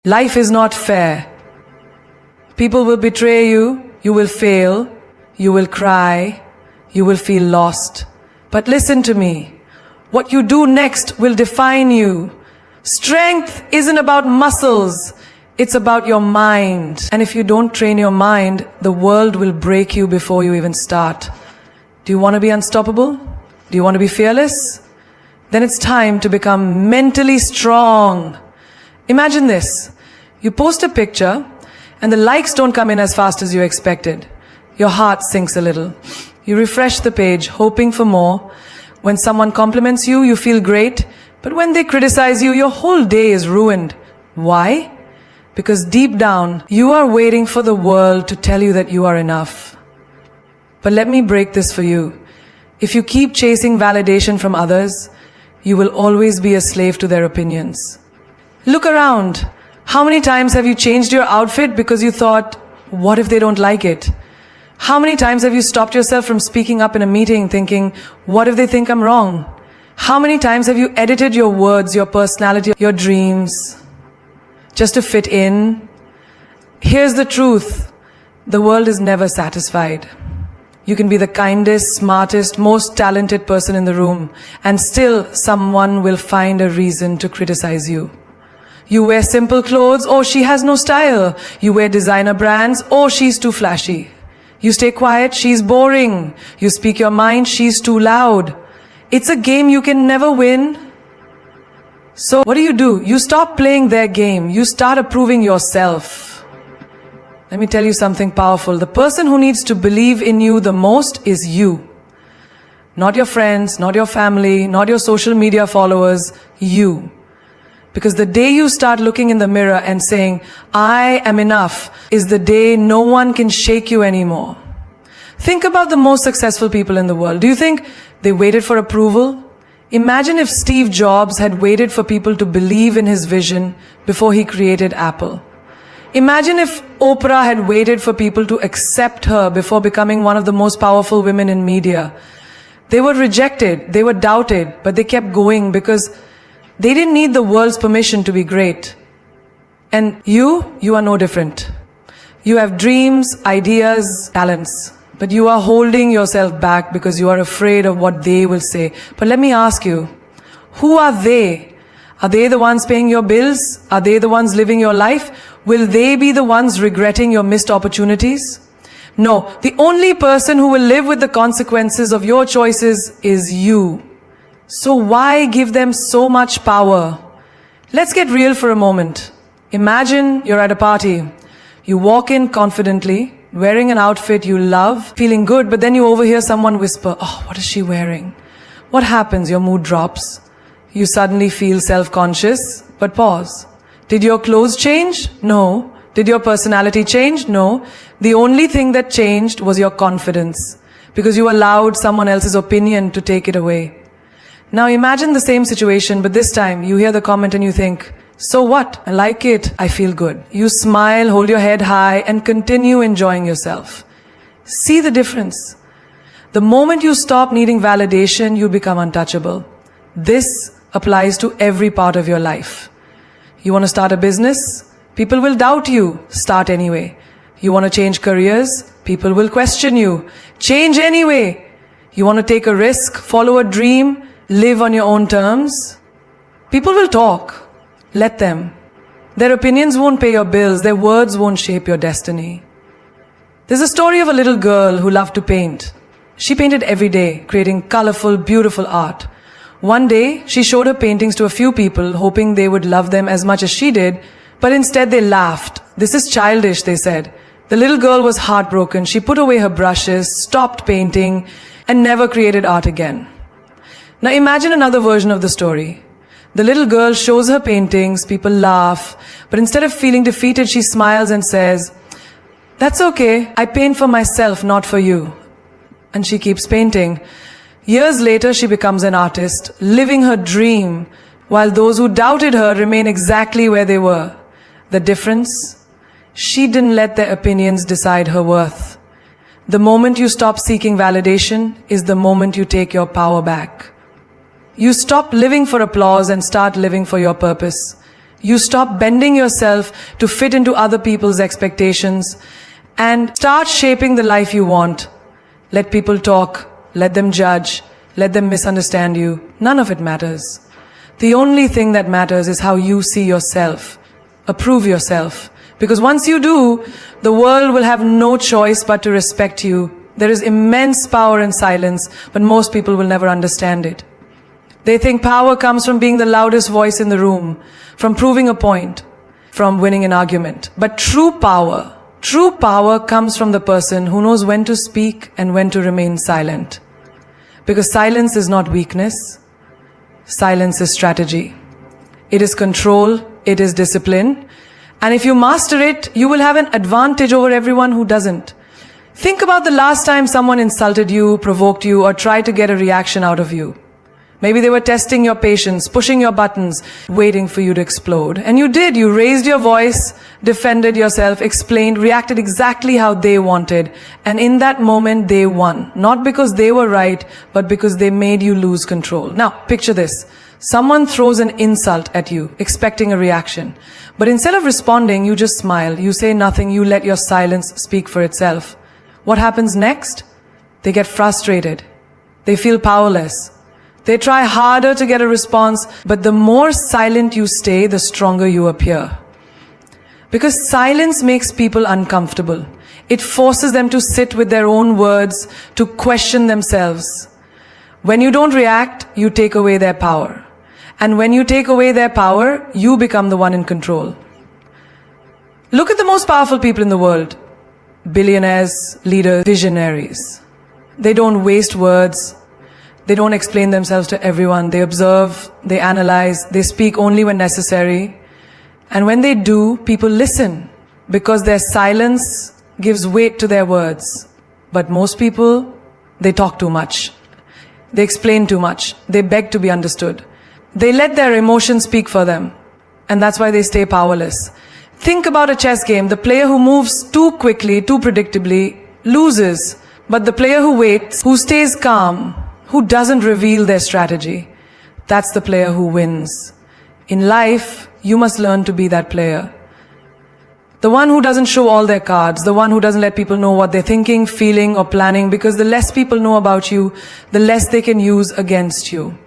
Life is not fair. People will betray you, you will fail, you will cry, you will feel lost. But listen to me. What you do next will define you. Strength isn't about muscles. It's about your mind. And if you don't train your mind, the world will break you before you even start. Do you want to be unstoppable? Do you want to be fearless? Then it's time to become mentally strong. Imagine this. You post a picture and the likes don't come in as fast as you expected. Your heart sinks a little. You refresh the page, hoping for more. When someone compliments you, you feel great. But when they criticize you, your whole day is ruined. Why? Because deep down, you are waiting for the world to tell you that you are enough. But let me break this for you. If you keep chasing validation from others, you will always be a slave to their opinions. Look around. How many times have you changed your outfit because you thought, what if they don't like it? How many times have you stopped yourself from speaking up in a meeting thinking, what if they think I'm wrong? How many times have you edited your words, your personality, your dreams, just to fit in? Here's the truth. The world is never satisfied. You can be the kindest, smartest, most talented person in the room, and still someone will find a reason to criticize you. You wear simple clothes, oh, she has no style. You wear designer brands, oh, she's too flashy. You stay quiet, she's boring. You speak your mind, she's too loud. It's a game you can never win. So what do? You stop playing their game. You start approving yourself. Let me tell you something powerful. The person who needs to believe in you the most is you. Not your friends, not your family, not your social media followers, you. Because the day you start looking in the mirror and saying, I am enough, is the day no one can shake you anymore. Think about the most successful people in the world. Do you think they waited for approval? Imagine if Steve Jobs had waited for people to believe in his vision before he created Apple. Imagine if Oprah had waited for people to accept her before becoming one of the most powerful women in media. They were rejected, they were doubted, but they kept going because they didn't need the world's permission to be great. And you are no different. You have dreams, ideas, talents, but you are holding yourself back because you are afraid of what they will say. But let me ask you, who are they? Are they the ones paying your bills? Are they the ones living your life? Will they be the ones regretting your missed opportunities? No, the only person who will live with the consequences of your choices is you. So why give them so much power? Let's get real for a moment. Imagine you're at a party. You walk in confidently, wearing an outfit you love, feeling good, but then you overhear someone whisper, oh, what is she wearing? What happens? Your mood drops. You suddenly feel self-conscious, but pause. Did your clothes change? No. Did your personality change? No. The only thing that changed was your confidence, because you allowed someone else's opinion to take it away. Now imagine the same situation, but this time you hear the comment and you think, so what? I like it. I feel good. You smile, hold your head high, and continue enjoying yourself. See the difference. The moment you stop needing validation, you become untouchable. This applies to every part of your life. You want to start a business? People will doubt you. Start anyway. You want to change careers? People will question you. Change anyway. You want to take a risk, follow a dream, live on your own terms? People will talk. Let them. Their opinions won't pay your bills. Their words won't shape your destiny. There's a story of a little girl who loved to paint. She painted every day, creating colorful, beautiful art. One day, she showed her paintings to a few people, hoping they would love them as much as she did, but instead they laughed. This is childish, they said. The little girl was heartbroken. She put away her brushes, stopped painting, and never created art again. Now imagine another version of the story. The little girl shows her paintings, people laugh, but instead of feeling defeated, she smiles and says, that's okay, I paint for myself, not for you. And she keeps painting. Years later, she becomes an artist, living her dream, while those who doubted her remain exactly where they were. The difference? She didn't let their opinions decide her worth. The moment you stop seeking validation is the moment you take your power back. You stop living for applause and start living for your purpose. You stop bending yourself to fit into other people's expectations and start shaping the life you want. Let people talk, let them judge, let them misunderstand you. None of it matters. The only thing that matters is how you see yourself. Approve yourself. Because once you do, the world will have no choice but to respect you. There is immense power in silence, but most people will never understand it. They think power comes from being the loudest voice in the room, from proving a point, from winning an argument. But true power comes from the person who knows when to speak and when to remain silent. Because silence is not weakness. Silence is strategy. It is control. It is discipline. And if you master it, you will have an advantage over everyone who doesn't. Think about the last time someone insulted you, provoked you, or tried to get a reaction out of you. Maybe they were testing your patience, pushing your buttons, waiting for you to explode. And you did. You raised your voice, defended yourself, explained, reacted exactly how they wanted. And in that moment, they won. Not because they were right, but because they made you lose control. Now, picture this. Someone throws an insult at you, expecting a reaction. But instead of responding, you just smile. You say nothing. You let your silence speak for itself. What happens next? They get frustrated. They feel powerless. They try harder to get a response, but the more silent you stay, the stronger you appear. Because silence makes people uncomfortable. It forces them to sit with their own words, to question themselves. When you don't react, you take away their power. And when you take away their power, you become the one in control. Look at the most powerful people in the world. Billionaires, leaders, visionaries. They don't waste words. They don't explain themselves to everyone. They observe, they analyze, they speak only when necessary. And when they do, people listen because their silence gives weight to their words. But most people, they talk too much. They explain too much. They beg to be understood. They let their emotions speak for them. And that's why they stay powerless. Think about a chess game. The player who moves too quickly, too predictably, loses. But the player who waits, who stays calm, who doesn't reveal their strategy, that's the player who wins. In life, you must learn to be that player. The one who doesn't show all their cards, the one who doesn't let people know what they're thinking, feeling, or planning, because the less people know about you, the less they can use against you.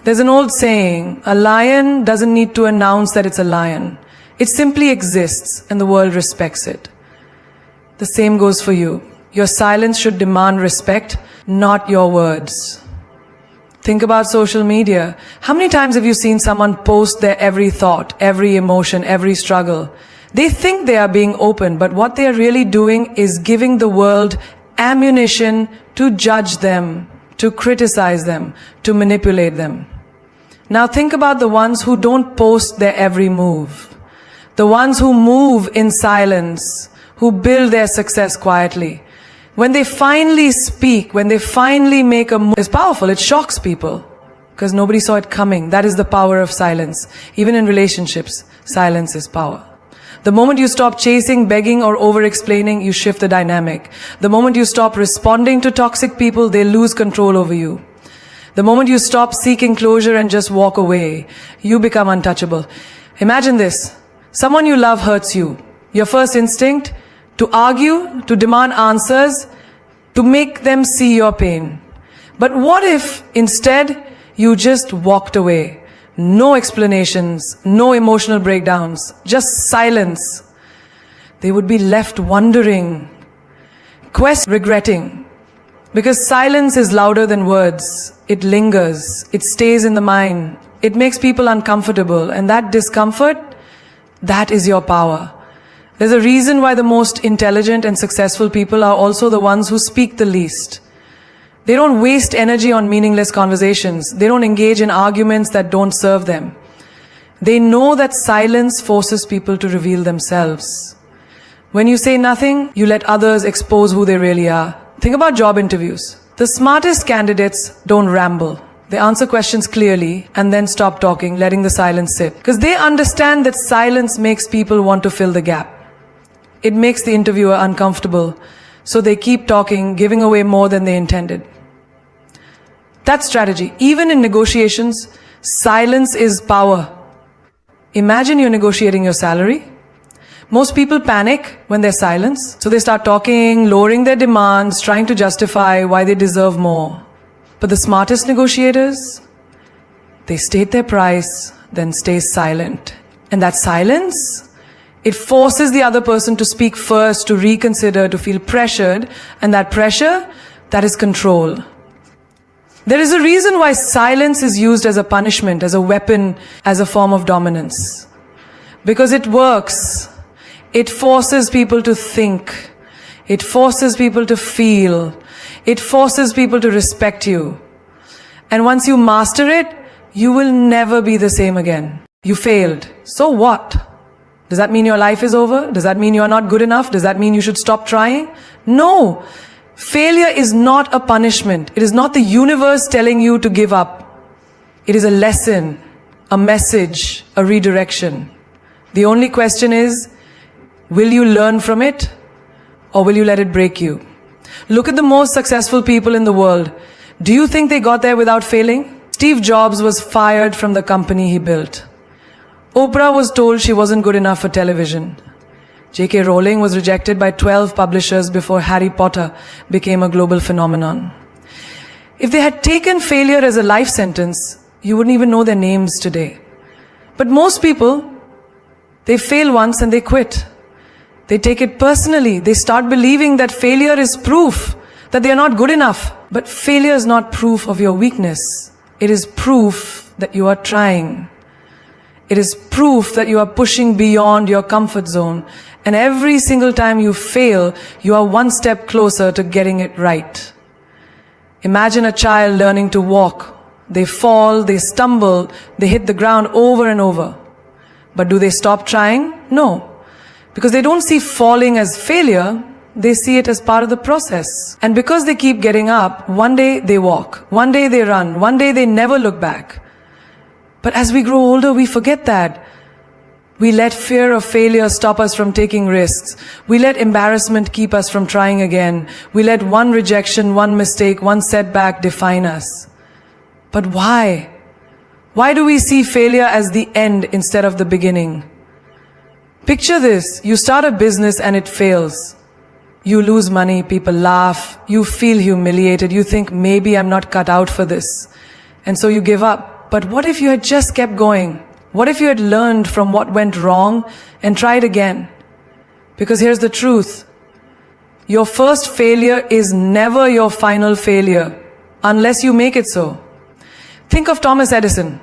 There's an old saying, a lion doesn't need to announce that it's a lion. It simply exists, and the world respects it. The same goes for you. Your silence should demand respect, not your words. Think about social media. How many times have you seen someone post their every thought, every emotion, every struggle? They think they are being open, but what they are really doing is giving the world ammunition to judge them, to criticize them, to manipulate them. Now think about the ones who don't post their every move. The ones who move in silence, who build their success quietly. When they finally speak, when they finally make a move, it's powerful. It shocks people because nobody saw it coming. That is the power of silence. Even in relationships, silence is power. The moment you stop chasing, begging, or over-explaining, you shift the dynamic. The moment you stop responding to toxic people, they lose control over you. The moment you stop seeking closure and just walk away, you become untouchable. Imagine this. Someone you love hurts you. Your first instinct, to argue, to demand answers, to make them see your pain. But what if instead you just walked away? No explanations, no emotional breakdowns, just silence. They would be left wondering, regretting. Because silence is louder than words. It lingers. It stays in the mind. It makes people uncomfortable. And that discomfort, that is your power. There's a reason why the most intelligent and successful people are also the ones who speak the least. They don't waste energy on meaningless conversations. They don't engage in arguments that don't serve them. They know that silence forces people to reveal themselves. When you say nothing, you let others expose who they really are. Think about job interviews. The smartest candidates don't ramble. They answer questions clearly and then stop talking, letting the silence sit. Because they understand that silence makes people want to fill the gap. It makes the interviewer uncomfortable, so they keep talking, giving away more than they intended. That's strategy. Even in negotiations, silence is power. Imagine you're negotiating your salary. Most people panic when there's silence, so they start talking, lowering their demands, trying to justify why they deserve more. But the smartest negotiators, they state their price, then stay silent. And that silence, it forces the other person to speak first, to reconsider, to feel pressured, and that pressure, that is control. There is a reason why silence is used as a punishment, as a weapon, as a form of dominance. Because it works. It forces people to think. It forces people to feel. It forces people to respect you. And once you master it, you will never be the same again. You failed. So what? Does that mean your life is over? Does that mean you are not good enough? Does that mean you should stop trying? No. Failure is not a punishment. It is not the universe telling you to give up. It is a lesson, a message, a redirection. The only question is, will you learn from it or will you let it break you? Look at the most successful people in the world. Do you think they got there without failing? Steve Jobs was fired from the company he built. Oprah was told she wasn't good enough for television. J.K. Rowling was rejected by 12 publishers before Harry Potter became a global phenomenon. If they had taken failure as a life sentence, you wouldn't even know their names today. But most people, they fail once and they quit. They take it personally. They start believing that failure is proof that they are not good enough. But failure is not proof of your weakness. It is proof that you are trying. It is proof that you are pushing beyond your comfort zone. And every single time you fail, you are one step closer to getting it right. Imagine a child learning to walk. They fall, they stumble, they hit the ground over and over. But do they stop trying? No. Because they don't see falling as failure, they see it as part of the process. And because they keep getting up, one day they walk, one day they run, one day they never look back. But as we grow older, we forget that. We let fear of failure stop us from taking risks. We let embarrassment keep us from trying again. We let one rejection, one mistake, one setback define us. But why? Why do we see failure as the end instead of the beginning? Picture this, you start a business and it fails. You lose money, people laugh, you feel humiliated, you think maybe I'm not cut out for this. And so you give up. But what if you had just kept going? What if you had learned from what went wrong and tried again? Because here's the truth. Your first failure is never your final failure, unless you make it so. Think of Thomas Edison.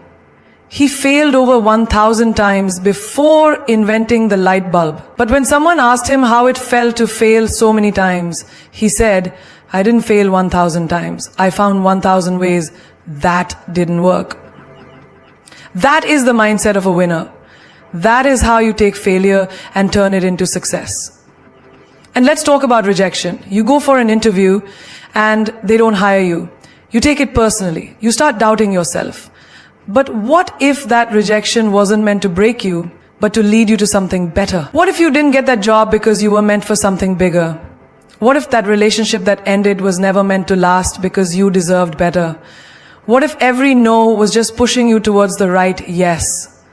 He failed over 1,000 times before inventing the light bulb. But when someone asked him how it felt to fail so many times, he said, I didn't fail 1,000 times. I found 1,000 ways. That didn't work. That is the mindset of a winner. That is how you take failure and turn it into success. And let's talk about rejection. You go for an interview and they don't hire you. You take it personally. You start doubting yourself. But what if that rejection wasn't meant to break you, but to lead you to something better? What if you didn't get that job because you were meant for something bigger? What if that relationship that ended was never meant to last because you deserved better? What if every no was just pushing you towards the right yes?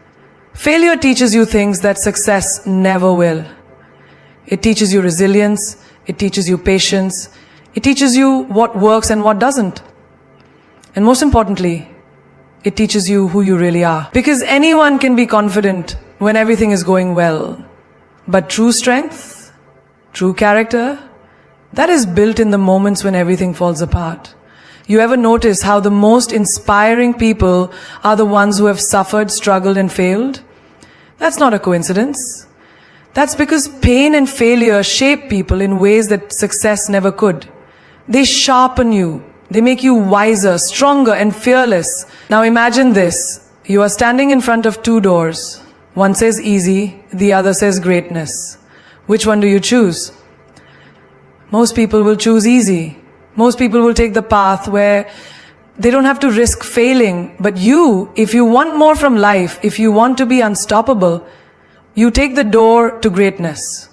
Failure teaches you things that success never will. It teaches you resilience. It teaches you patience. It teaches you what works and what doesn't. And most importantly, it teaches you who you really are. Because anyone can be confident when everything is going well. But true strength, true character, that is built in the moments when everything falls apart. You ever notice how the most inspiring people are the ones who have suffered, struggled, and failed? That's not a coincidence. That's because pain and failure shape people in ways that success never could. They sharpen you. They make you wiser, stronger, and fearless. Now imagine this. You are standing in front of two doors. One says easy, the other says greatness. Which one do you choose? Most people will choose easy. Most people will take the path where they don't have to risk failing. But you, if you want more from life, if you want to be unstoppable, you take the door to greatness.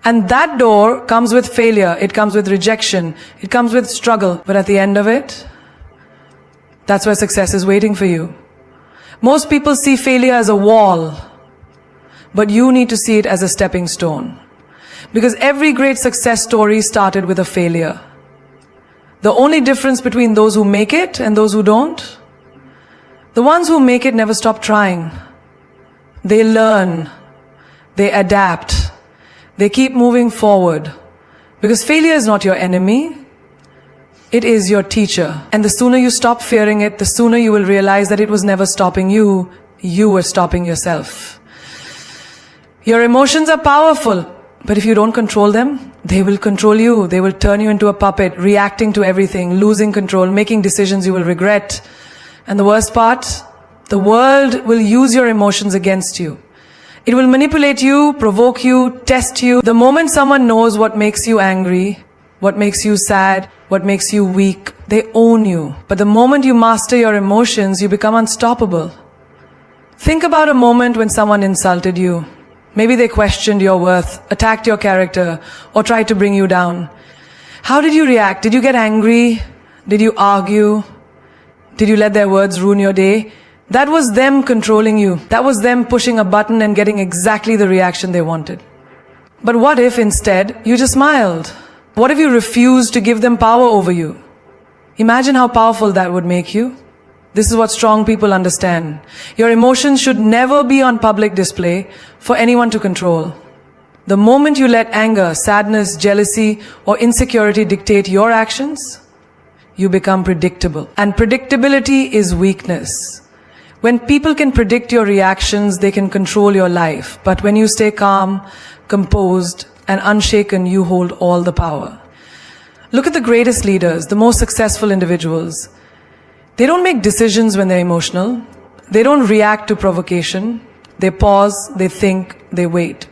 And that door comes with failure, it comes with rejection, it comes with struggle. But at the end of it, that's where success is waiting for you. Most people see failure as a wall, but you need to see it as a stepping stone. Because every great success story started with a failure. The only difference between those who make it and those who don't, the ones who make it never stop trying. They learn, they adapt, they keep moving forward. Because failure is not your enemy, it is your teacher. And the sooner you stop fearing it, the sooner you will realize that it was never stopping you, you were stopping yourself. Your emotions are powerful, but if you don't control them, they will control you. They will turn you into a puppet, reacting to everything, losing control, making decisions you will regret. And the worst part, the world will use your emotions against you. It will manipulate you, provoke you, test you. The moment someone knows what makes you angry, what makes you sad, what makes you weak, they own you. But the moment you master your emotions, you become unstoppable. Think about a moment when someone insulted you. Maybe they questioned your worth, attacked your character, or tried to bring you down. How did you react? Did you get angry? Did you argue? Did you let their words ruin your day? That was them controlling you. That was them pushing a button and getting exactly the reaction they wanted. But what if instead you just smiled? What if you refused to give them power over you? Imagine how powerful that would make you. This is what strong people understand. Your emotions should never be on public display for anyone to control. The moment you let anger, sadness, jealousy, or insecurity dictate your actions, you become predictable. And predictability is weakness. When people can predict your reactions, they can control your life. But when you stay calm, composed, and unshaken, you hold all the power. Look at the greatest leaders, the most successful individuals. They don't make decisions when they're emotional. They don't react to provocation. They pause, they think, they wait.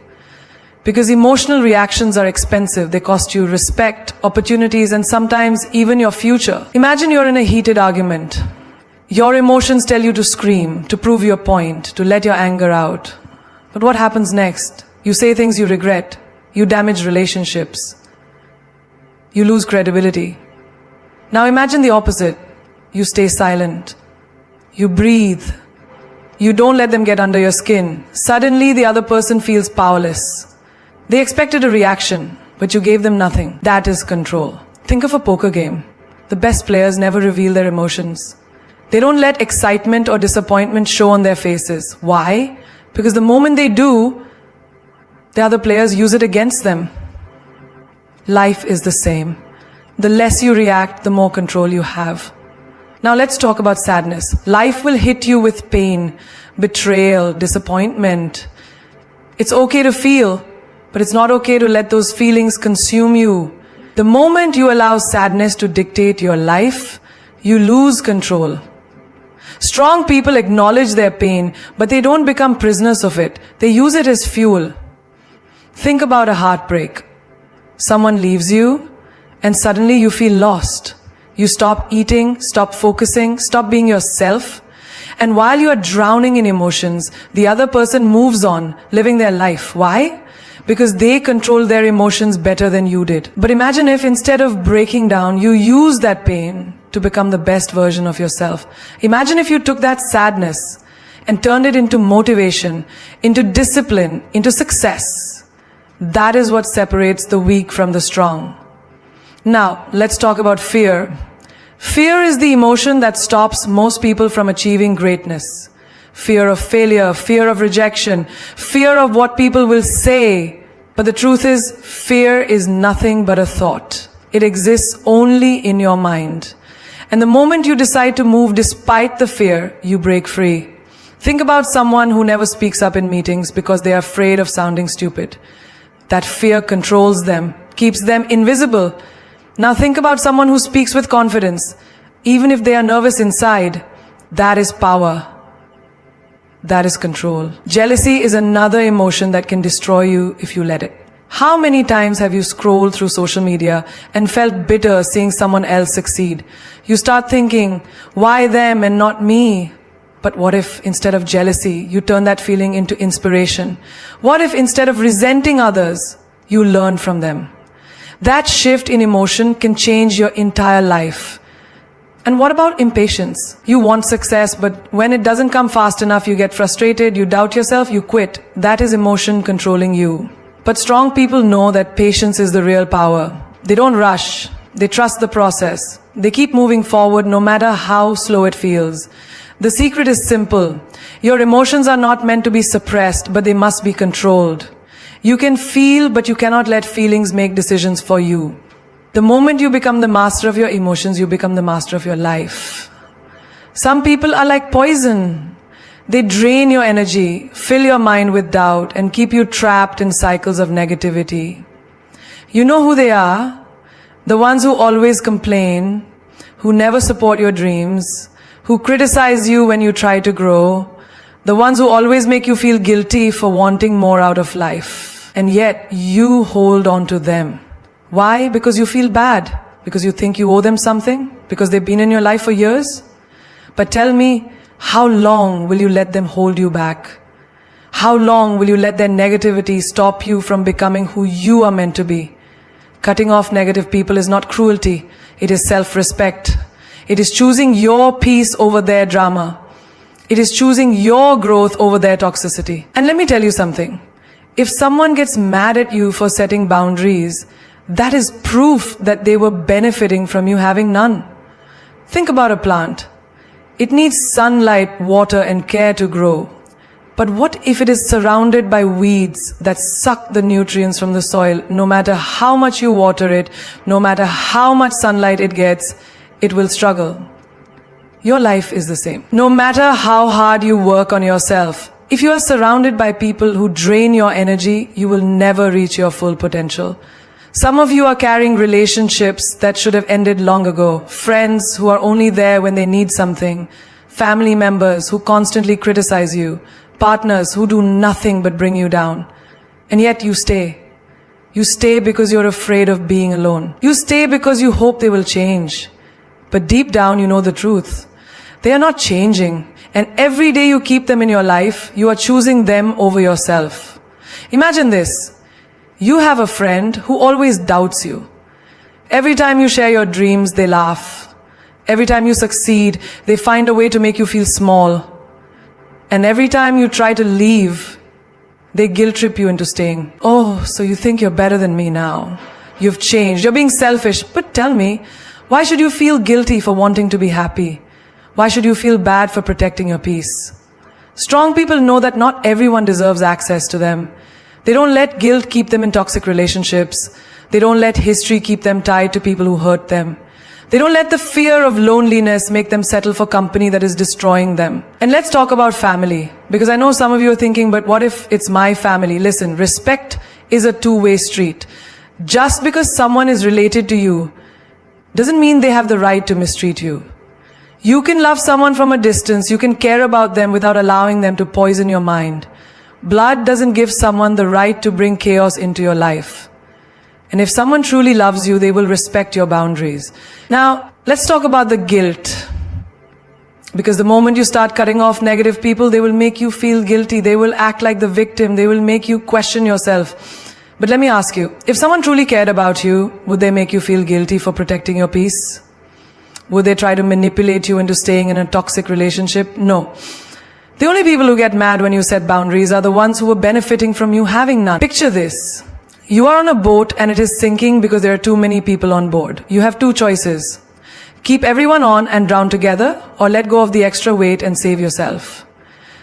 Because emotional reactions are expensive. They cost you respect, opportunities, and sometimes even your future. Imagine you're in a heated argument. Your emotions tell you to scream, to prove your point, to let your anger out. But what happens next? You say things you regret. You damage relationships. You lose credibility. Now imagine the opposite. You stay silent. You breathe. You don't let them get under your skin. Suddenly the other person feels powerless. They expected a reaction, but you gave them nothing. That is control. Think of a poker game. The best players never reveal their emotions. They don't let excitement or disappointment show on their faces. Why? Because the moment they do, the other players use it against them. Life is the same. The less you react, the more control you have. Now let's talk about sadness. Life will hit you with pain, betrayal, disappointment. It's okay to feel, but it's not okay to let those feelings consume you. The moment you allow sadness to dictate your life, you lose control. Strong people acknowledge their pain, but they don't become prisoners of it. They use it as fuel. Think about a heartbreak. Someone leaves you, and suddenly you feel lost. You stop eating, stop focusing, stop being yourself. And while you are drowning in emotions, the other person moves on, living their life. Why? Because they control their emotions better than you did. But imagine if instead of breaking down, you use that pain to become the best version of yourself. Imagine if you took that sadness and turned it into motivation, into discipline, into success. That is what separates the weak from the strong. Now, let's talk about fear. Fear is the emotion that stops most people from achieving greatness. Fear of failure, fear of rejection, fear of what people will say. But the truth is, fear is nothing but a thought. It exists only in your mind. And the moment you decide to move despite the fear, you break free. Think about someone who never speaks up in meetings because they are afraid of sounding stupid. That fear controls them, keeps them invisible. Now think about someone who speaks with confidence. Even if they are nervous inside, that is power. That is control. Jealousy is another emotion that can destroy you if you let it. How many times have you scrolled through social media and felt bitter seeing someone else succeed? You start thinking, why them and not me? But what if instead of jealousy, you turn that feeling into inspiration? What if instead of resenting others, you learn from them? That shift in emotion can change your entire life. And what about impatience? You want success, but when it doesn't come fast enough, you get frustrated, you doubt yourself, you quit. That is emotion controlling you. But strong people know that patience is the real power. They don't rush. They trust the process. They keep moving forward no matter how slow it feels. The secret is simple. Your emotions are not meant to be suppressed, but they must be controlled. You can feel, but you cannot let feelings make decisions for you. The moment you become the master of your emotions, you become the master of your life. Some people are like poison. They drain your energy, fill your mind with doubt, and keep you trapped in cycles of negativity. You know who they are? The ones who always complain, who never support your dreams, who criticize you when you try to grow, the ones who always make you feel guilty for wanting more out of life. And yet, you hold on to them. Why? Because you feel bad. Because you think you owe them something. Because they've been in your life for years. But tell me, how long will you let them hold you back? How long will you let their negativity stop you from becoming who you are meant to be? Cutting off negative people is not cruelty. It is self-respect. It is choosing your peace over their drama. It is choosing your growth over their toxicity. And let me tell you something. If someone gets mad at you for setting boundaries, that is proof that they were benefiting from you having none. Think about a plant. It needs sunlight, water, and care to grow. But what if it is surrounded by weeds that suck the nutrients from the soil? No matter how much you water it, no matter how much sunlight it gets, it will struggle. Your life is the same. No matter how hard you work on yourself, if you are surrounded by people who drain your energy, you will never reach your full potential. Some of you are carrying relationships that should have ended long ago. Friends who are only there when they need something. Family members who constantly criticize you. Partners who do nothing but bring you down. And yet you stay. You stay because you're afraid of being alone. You stay because you hope they will change. But deep down you know the truth. They are not changing. And every day you keep them in your life, you are choosing them over yourself. Imagine this. You have a friend who always doubts you. Every time you share your dreams, they laugh. Every time you succeed, they find a way to make you feel small. And every time you try to leave, they guilt trip you into staying. Oh, so you think you're better than me now. You've changed. You're being selfish. But tell me, why should you feel guilty for wanting to be happy? Why should you feel bad for protecting your peace? Strong people know that not everyone deserves access to them. They don't let guilt keep them in toxic relationships. They don't let history keep them tied to people who hurt them. They don't let the fear of loneliness make them settle for company that is destroying them. And let's talk about family. Because I know some of you are thinking, but what if it's my family? Listen, respect is a two-way street. Just because someone is related to you doesn't mean they have the right to mistreat you. You can love someone from a distance. You can care about them without allowing them to poison your mind. Blood doesn't give someone the right to bring chaos into your life. And if someone truly loves you, they will respect your boundaries. Now, let's talk about the guilt. Because the moment you start cutting off negative people, they will make you feel guilty. They will act like the victim. They will make you question yourself. But let me ask you, if someone truly cared about you, would they make you feel guilty for protecting your peace? Would they try to manipulate you into staying in a toxic relationship? No. The only people who get mad when you set boundaries are the ones who are benefiting from you having none. Picture this. You are on a boat and it is sinking because there are too many people on board. You have two choices. Keep everyone on and drown together, or let go of the extra weight and save yourself.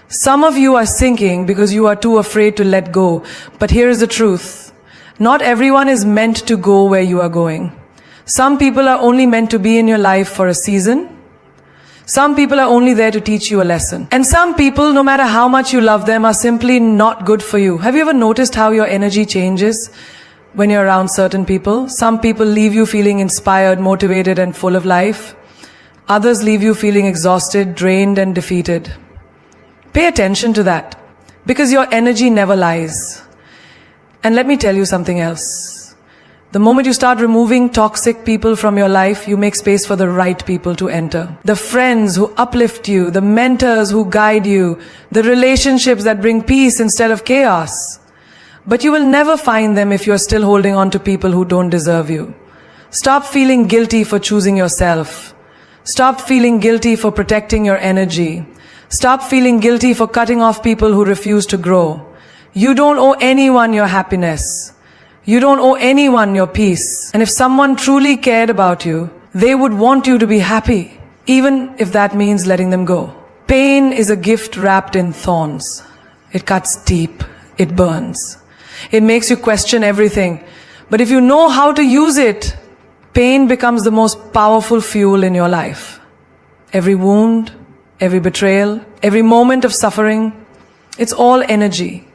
Some of you are sinking because you are too afraid to let go. But here is the truth. Not everyone is meant to go where you are going. Some people are only meant to be in your life for a season. Some people are only there to teach you a lesson. And some people, no matter how much you love them, are simply not good for you. Have you ever noticed how your energy changes when you're around certain people? Some people leave you feeling inspired, motivated, and full of life. Others leave you feeling exhausted, drained, and defeated. Pay attention to that, because your energy never lies. And let me tell you something else. The moment you start removing toxic people from your life, you make space for the right people to enter. The friends who uplift you, the mentors who guide you, the relationships that bring peace instead of chaos. But you will never find them if you're still holding on to people who don't deserve you. Stop feeling guilty for choosing yourself. Stop feeling guilty for protecting your energy. Stop feeling guilty for cutting off people who refuse to grow. You don't owe anyone your happiness. You don't owe anyone your peace. And if someone truly cared about you, they would want you to be happy, even if that means letting them go. Pain is a gift wrapped in thorns. It cuts deep. It burns. It makes you question everything. But if you know how to use it, pain becomes the most powerful fuel in your life. Every wound, every betrayal, every moment of suffering, it's all energy.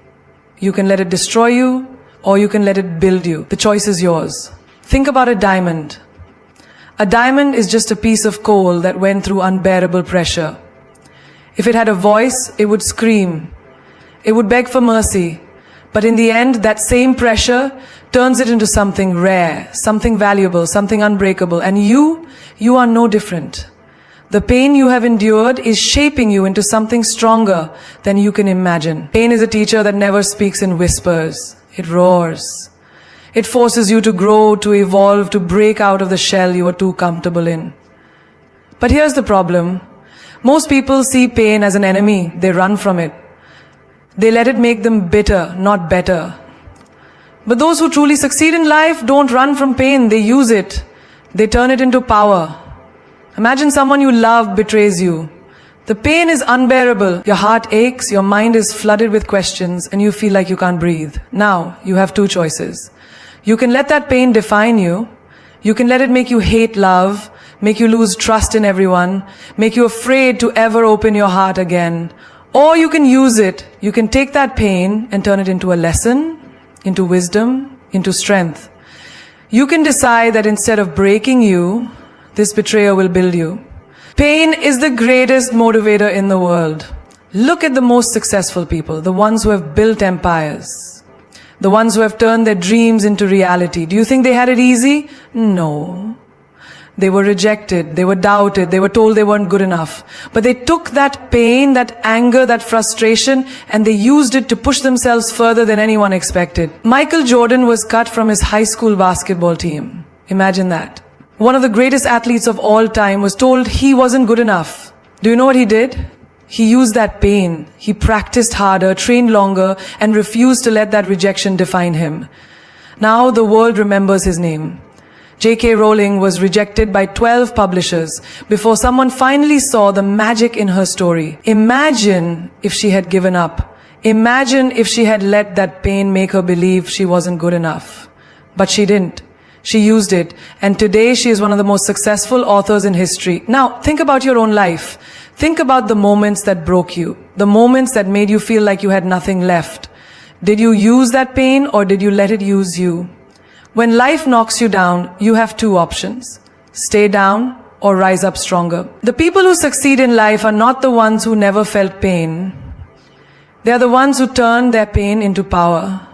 You can let it destroy you, or you can let it build you. The choice is yours. Think about a diamond. A diamond is just a piece of coal that went through unbearable pressure. If it had a voice, it would scream. It would beg for mercy. But in the end, that same pressure turns it into something rare, something valuable, something unbreakable. And you are no different. The pain you have endured is shaping you into something stronger than you can imagine. Pain is a teacher that never speaks in whispers. It roars. It forces you to grow, to evolve, to break out of the shell you are too comfortable in. But here's the problem. Most people see pain as an enemy. They run from it. They let it make them bitter, not better. But those who truly succeed in life don't run from pain. They use it. They turn it into power. Imagine someone you love betrays you. The pain is unbearable. Your heart aches, your mind is flooded with questions, and you feel like you can't breathe. Now, you have two choices. You can let that pain define you. You can let it make you hate love, make you lose trust in everyone, make you afraid to ever open your heart again. Or you can use it. You can take that pain and turn it into a lesson, into wisdom, into strength. You can decide that instead of breaking you, this betrayer will build you. Pain is the greatest motivator in the world. Look at the most successful people, the ones who have built empires, the ones who have turned their dreams into reality. Do you think they had it easy? No. They were rejected, they were doubted, they were told they weren't good enough. But they took that pain, that anger, that frustration, and they used it to push themselves further than anyone expected. Michael Jordan was cut from his high school basketball team. Imagine that. One of the greatest athletes of all time was told he wasn't good enough. Do you know what he did? He used that pain. He practiced harder, trained longer, and refused to let that rejection define him. Now the world remembers his name. J.K. Rowling was rejected by 12 publishers before someone finally saw the magic in her story. Imagine if she had given up. Imagine if she had let that pain make her believe she wasn't good enough. But she didn't. She used it, and today she is one of the most successful authors in history. Now, think about your own life. Think about the moments that broke you, the moments that made you feel like you had nothing left. Did you use that pain, or did you let it use you? When life knocks you down, you have two options. Stay down or rise up stronger. The people who succeed in life are not the ones who never felt pain. They are the ones who turn their pain into power.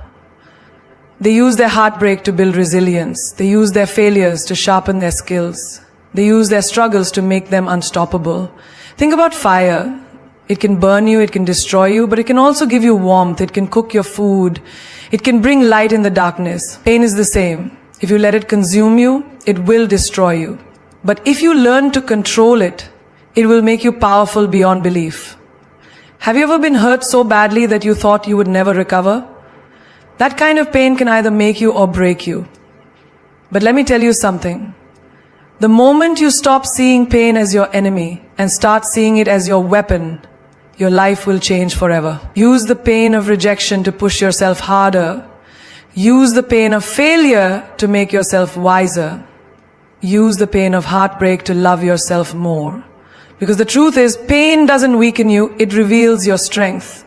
They use their heartbreak to build resilience. They use their failures to sharpen their skills. They use their struggles to make them unstoppable. Think about fire. It can burn you, it can destroy you, but it can also give you warmth. It can cook your food. It can bring light in the darkness. Pain is the same. If you let it consume you, it will destroy you. But if you learn to control it, it will make you powerful beyond belief. Have you ever been hurt so badly that you thought you would never recover? That kind of pain can either make you or break you. But let me tell you something. The moment you stop seeing pain as your enemy and start seeing it as your weapon, your life will change forever. Use the pain of rejection to push yourself harder. Use the pain of failure to make yourself wiser. Use the pain of heartbreak to love yourself more. Because the truth is, pain doesn't weaken you, it reveals your strength.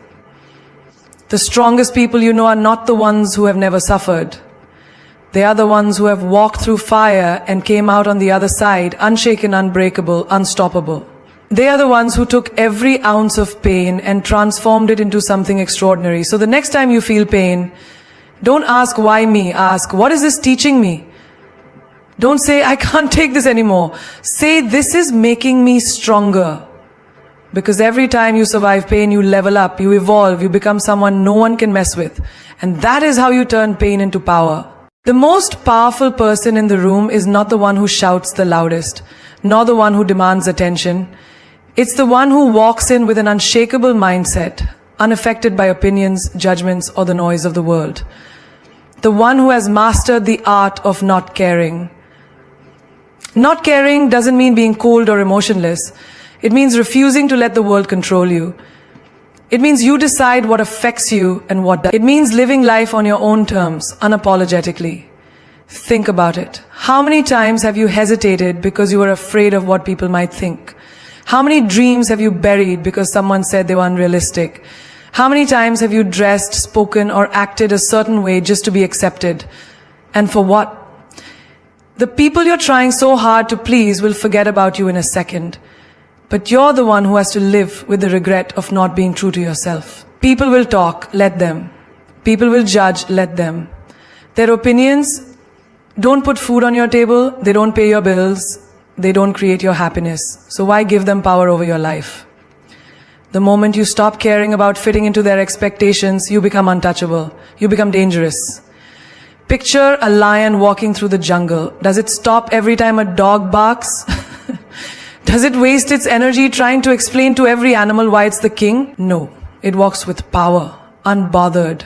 The strongest people you know are not the ones who have never suffered. They are the ones who have walked through fire and came out on the other side, unshaken, unbreakable, unstoppable. They are the ones who took every ounce of pain and transformed it into something extraordinary. So the next time you feel pain, don't ask why me, ask what is this teaching me? Don't say I can't take this anymore. Say this is making me stronger. Because every time you survive pain, you level up, you evolve, you become someone no one can mess with. And that is how you turn pain into power. The most powerful person in the room is not the one who shouts the loudest, nor the one who demands attention. It's the one who walks in with an unshakable mindset, unaffected by opinions, judgments, or the noise of the world. The one who has mastered the art of not caring. Not caring doesn't mean being cold or emotionless. It means refusing to let the world control you. It means you decide what affects you and what doesn't. It means living life on your own terms, unapologetically. Think about it. How many times have you hesitated because you were afraid of what people might think? How many dreams have you buried because someone said they were unrealistic? How many times have you dressed, spoken, or acted a certain way just to be accepted? And for what? The people you're trying so hard to please will forget about you in a second. But you're the one who has to live with the regret of not being true to yourself. People will talk, let them. People will judge, let them. Their opinions don't put food on your table, they don't pay your bills, they don't create your happiness. So why give them power over your life? The moment you stop caring about fitting into their expectations, you become untouchable. You become dangerous. Picture a lion walking through the jungle. Does it stop every time a dog barks? Does it waste its energy trying to explain to every animal why it's the king? No. It walks with power, unbothered,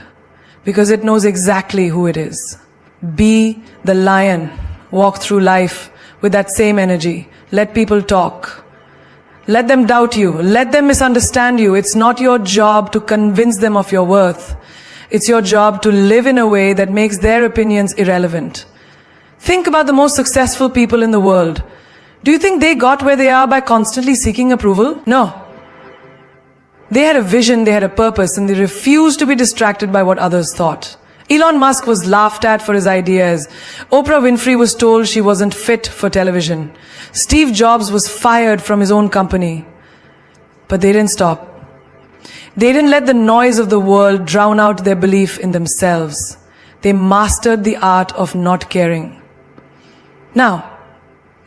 because it knows exactly who it is. Be the lion. Walk through life with that same energy. Let people talk. Let them doubt you. Let them misunderstand you. It's not your job to convince them of your worth. It's your job to live in a way that makes their opinions irrelevant. Think about the most successful people in the world. Do you think they got where they are by constantly seeking approval? No. They had a vision, they had a purpose, and they refused to be distracted by what others thought. Elon Musk was laughed at for his ideas. Oprah Winfrey was told she wasn't fit for television. Steve Jobs was fired from his own company. But they didn't stop. They didn't let the noise of the world drown out their belief in themselves. They mastered the art of not caring. Now,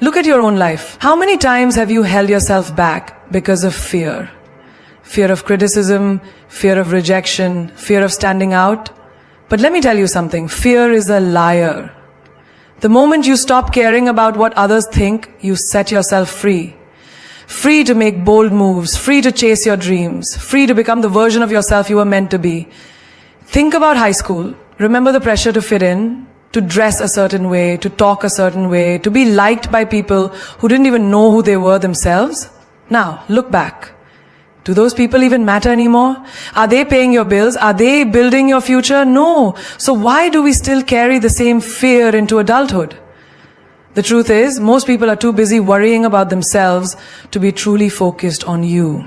look at your own life. How many times have you held yourself back because of fear? Fear of criticism, fear of rejection, fear of standing out? But let me tell you something, fear is a liar. The moment you stop caring about what others think, you set yourself free. Free to make bold moves, free to chase your dreams, free to become the version of yourself you were meant to be. Think about high school. Remember the pressure to fit in, to dress a certain way, to talk a certain way, to be liked by people who didn't even know who they were themselves? Now, look back. Do those people even matter anymore? Are they paying your bills? Are they building your future? No. So why do we still carry the same fear into adulthood? The truth is, most people are too busy worrying about themselves to be truly focused on you.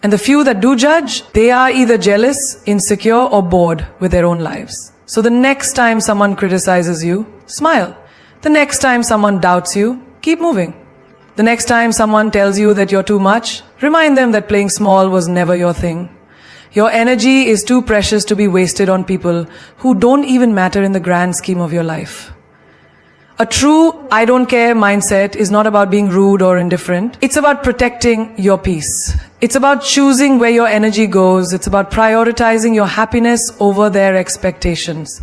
And the few that do judge, they are either jealous, insecure, or bored with their own lives. So the next time someone criticizes you, smile. The next time someone doubts you, keep moving. The next time someone tells you that you're too much, remind them that playing small was never your thing. Your energy is too precious to be wasted on people who don't even matter in the grand scheme of your life. A true I don't care mindset is not about being rude or indifferent. It's about protecting your peace. It's about choosing where your energy goes. It's about prioritizing your happiness over their expectations.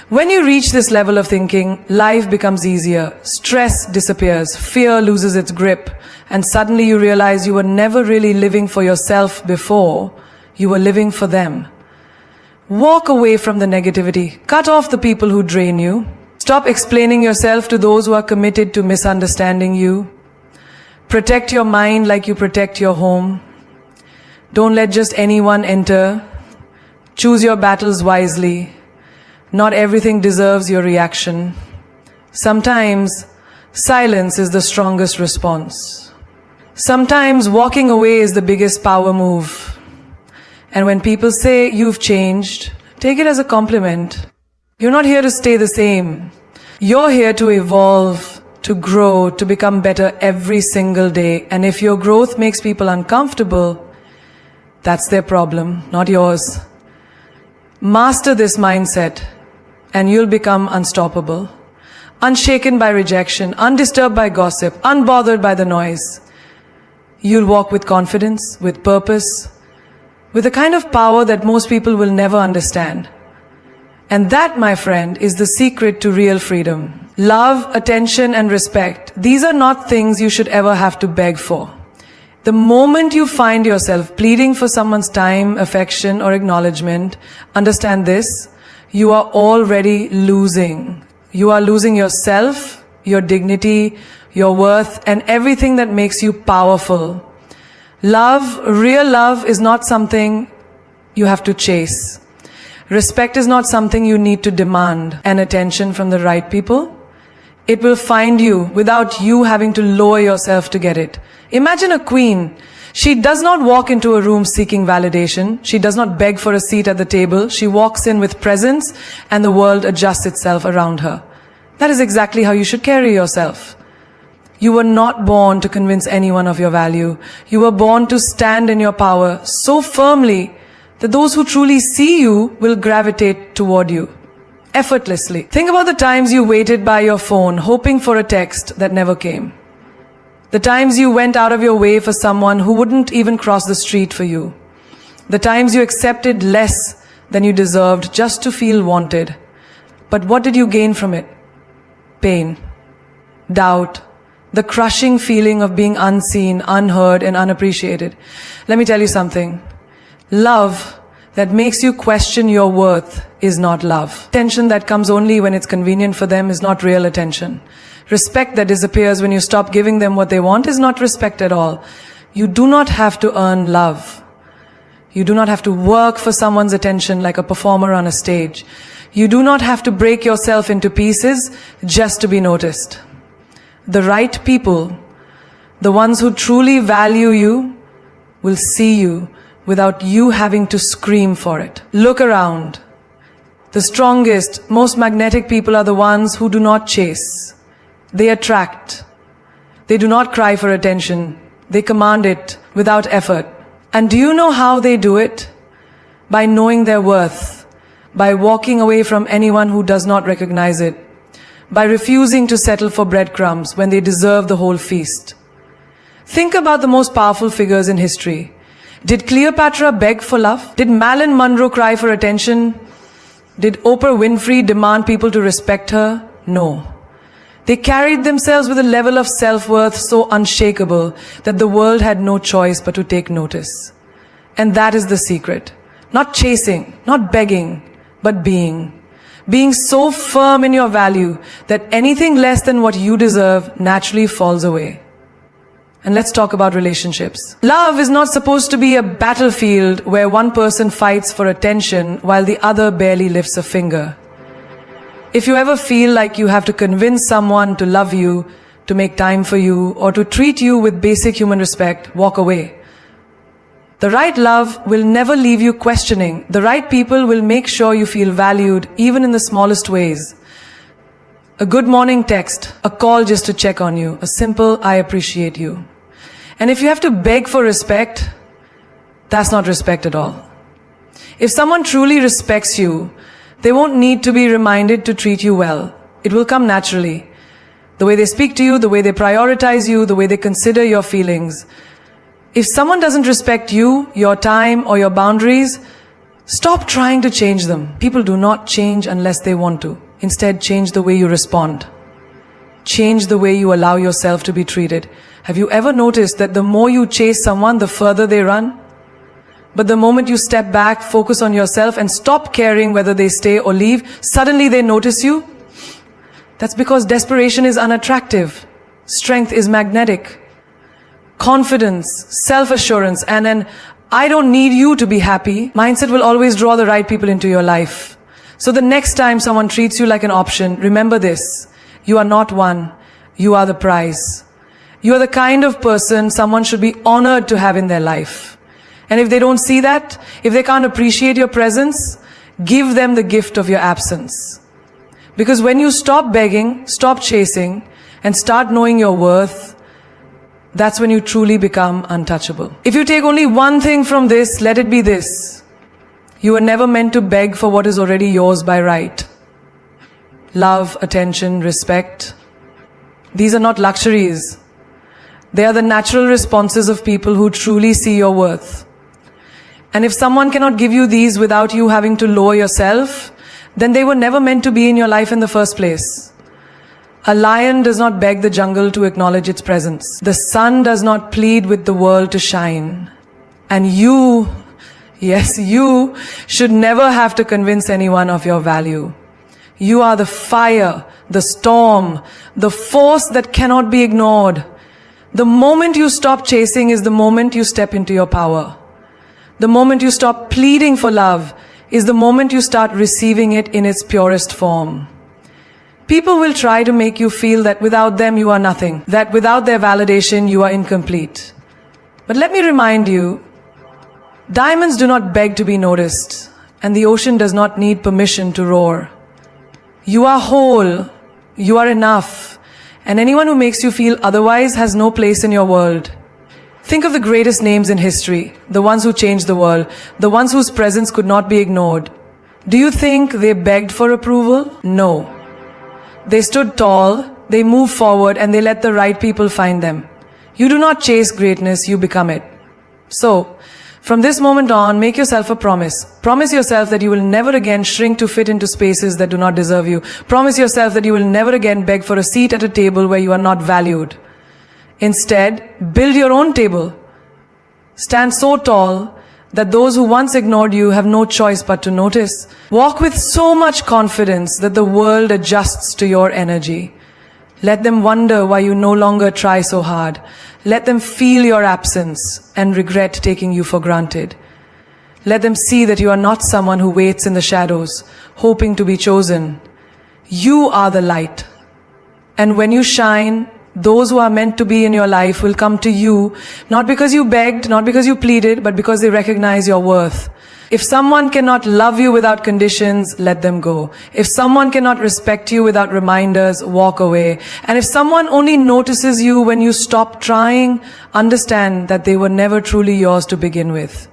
When you reach this level of thinking, life becomes easier. Stress disappears. Fear loses its grip. And suddenly you realize you were never really living for yourself before. You were living for them. Walk away from the negativity. Cut off the people who drain you. Stop explaining yourself to those who are committed to misunderstanding you. Protect your mind like you protect your home. Don't let just anyone enter. Choose your battles wisely. Not everything deserves your reaction. Sometimes silence is the strongest response. Sometimes walking away is the biggest power move. And when people say you've changed, take it as a compliment. You're not here to stay the same. You're here to evolve, to grow, to become better every single day. And if your growth makes people uncomfortable, that's their problem, not yours. Master this mindset, and you'll become unstoppable. Unshaken by rejection, undisturbed by gossip, unbothered by the noise. You'll walk with confidence, with purpose, with a kind of power that most people will never understand. And that, my friend, is the secret to real freedom. Love, attention, and respect. These are not things you should ever have to beg for. The moment you find yourself pleading for someone's time, affection, or acknowledgement, understand this, you are already losing. You are losing yourself, your dignity, your worth, and everything that makes you powerful. Love, real love, is not something you have to chase. Respect is not something you need to demand. And attention from the right people, it will find you without you having to lower yourself to get it. Imagine a queen. She does not walk into a room seeking validation. She does not beg for a seat at the table. She walks in with presence and the world adjusts itself around her. That is exactly how you should carry yourself. You were not born to convince anyone of your value. You were born to stand in your power so firmly that those who truly see you will gravitate toward you effortlessly. Think about the times you waited by your phone hoping for a text that never came. The times you went out of your way for someone who wouldn't even cross the street for you. The times you accepted less than you deserved just to feel wanted. But what did you gain from it? Pain, doubt, the crushing feeling of being unseen, unheard, and unappreciated. Let me tell you something. Love that makes you question your worth is not love. Attention that comes only when it's convenient for them is not real attention. Respect that disappears when you stop giving them what they want is not respect at all. You do not have to earn love. You do not have to work for someone's attention like a performer on a stage. You do not have to break yourself into pieces just to be noticed. The right people, the ones who truly value you, will see you without you having to scream for it. Look around. The strongest, most magnetic people are the ones who do not chase. They attract. They do not cry for attention. They command it without effort. And do you know how they do it? By knowing their worth. By walking away from anyone who does not recognize it. By refusing to settle for breadcrumbs when they deserve the whole feast. Think about the most powerful figures in history. Did Cleopatra beg for love? Did Marilyn Monroe cry for attention? Did Oprah Winfrey demand people to respect her? No. They carried themselves with a level of self-worth so unshakable that the world had no choice but to take notice. And that is the secret. Not chasing, not begging, but being. Being so firm in your value that anything less than what you deserve naturally falls away. And let's talk about relationships. Love is not supposed to be a battlefield where one person fights for attention while the other barely lifts a finger. If you ever feel like you have to convince someone to love you, to make time for you, or to treat you with basic human respect, walk away. The right love will never leave you questioning. The right people will make sure you feel valued, even in the smallest ways. A good morning text, a call just to check on you, a simple "I appreciate you." And if you have to beg for respect, that's not respect at all. If someone truly respects you, they won't need to be reminded to treat you well. It will come naturally. The way they speak to you, the way they prioritize you, the way they consider your feelings. If someone doesn't respect you, your time, or your boundaries, stop trying to change them. People do not change unless they want to. Instead, change the way you respond. Change the way you allow yourself to be treated. Have you ever noticed that the more you chase someone, the further they run? But the moment you step back, focus on yourself, and stop caring whether they stay or leave, suddenly they notice you? That's because desperation is unattractive. Strength is magnetic. Confidence, self-assurance, and an "I don't need you to be happy" mindset will always draw the right people into your life. So the next time someone treats you like an option, remember this. You are not one. You are the prize. You are the kind of person someone should be honored to have in their life. And if they don't see that, if they can't appreciate your presence, give them the gift of your absence. Because when you stop begging, stop chasing, and start knowing your worth, that's when you truly become untouchable. If you take only one thing from this, let it be this. You were never meant to beg for what is already yours by right. Love, attention, respect. These are not luxuries. They are the natural responses of people who truly see your worth. And if someone cannot give you these without you having to lower yourself, then they were never meant to be in your life in the first place. A lion does not beg the jungle to acknowledge its presence. The sun does not plead with the world to shine. And you, yes, you should never have to convince anyone of your value. You are the fire, the storm, the force that cannot be ignored. The moment you stop chasing is the moment you step into your power. The moment you stop pleading for love is the moment you start receiving it in its purest form. People will try to make you feel that without them you are nothing, that without their validation you are incomplete. But let me remind you, diamonds do not beg to be noticed, and the ocean does not need permission to roar. You are whole, you are enough, and anyone who makes you feel otherwise has no place in your world. Think of the greatest names in history, the ones who changed the world, the ones whose presence could not be ignored. Do you think they begged for approval? No. They stood tall, they moved forward, and they let the right people find them. You do not chase greatness, you become it. So, from this moment on, make yourself a promise. Promise yourself that you will never again shrink to fit into spaces that do not deserve you. Promise yourself that you will never again beg for a seat at a table where you are not valued. Instead, build your own table. Stand so tall that those who once ignored you have no choice but to notice. Walk with so much confidence that the world adjusts to your energy. Let them wonder why you no longer try so hard. Let them feel your absence and regret taking you for granted. Let them see that you are not someone who waits in the shadows, hoping to be chosen. You are the light. And when you shine, those who are meant to be in your life will come to you, not because you begged, not because you pleaded, but because they recognize your worth. If someone cannot love you without conditions, let them go. If someone cannot respect you without reminders, walk away. And if someone only notices you when you stop trying, understand that they were never truly yours to begin with.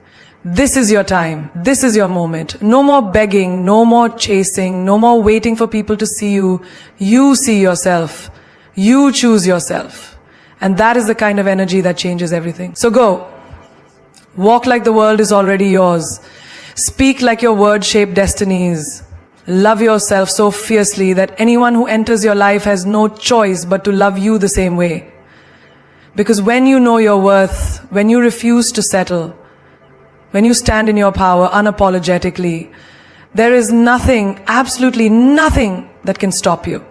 This is your time. This is your moment. No more begging, no more chasing, no more waiting for people to see you. You see yourself. You choose yourself. And that is the kind of energy that changes everything. So go. Walk like the world is already yours. Speak like your words shape destinies. Love yourself so fiercely that anyone who enters your life has no choice but to love you the same way. Because when you know your worth, when you refuse to settle, when you stand in your power unapologetically, there is nothing, absolutely nothing that can stop you.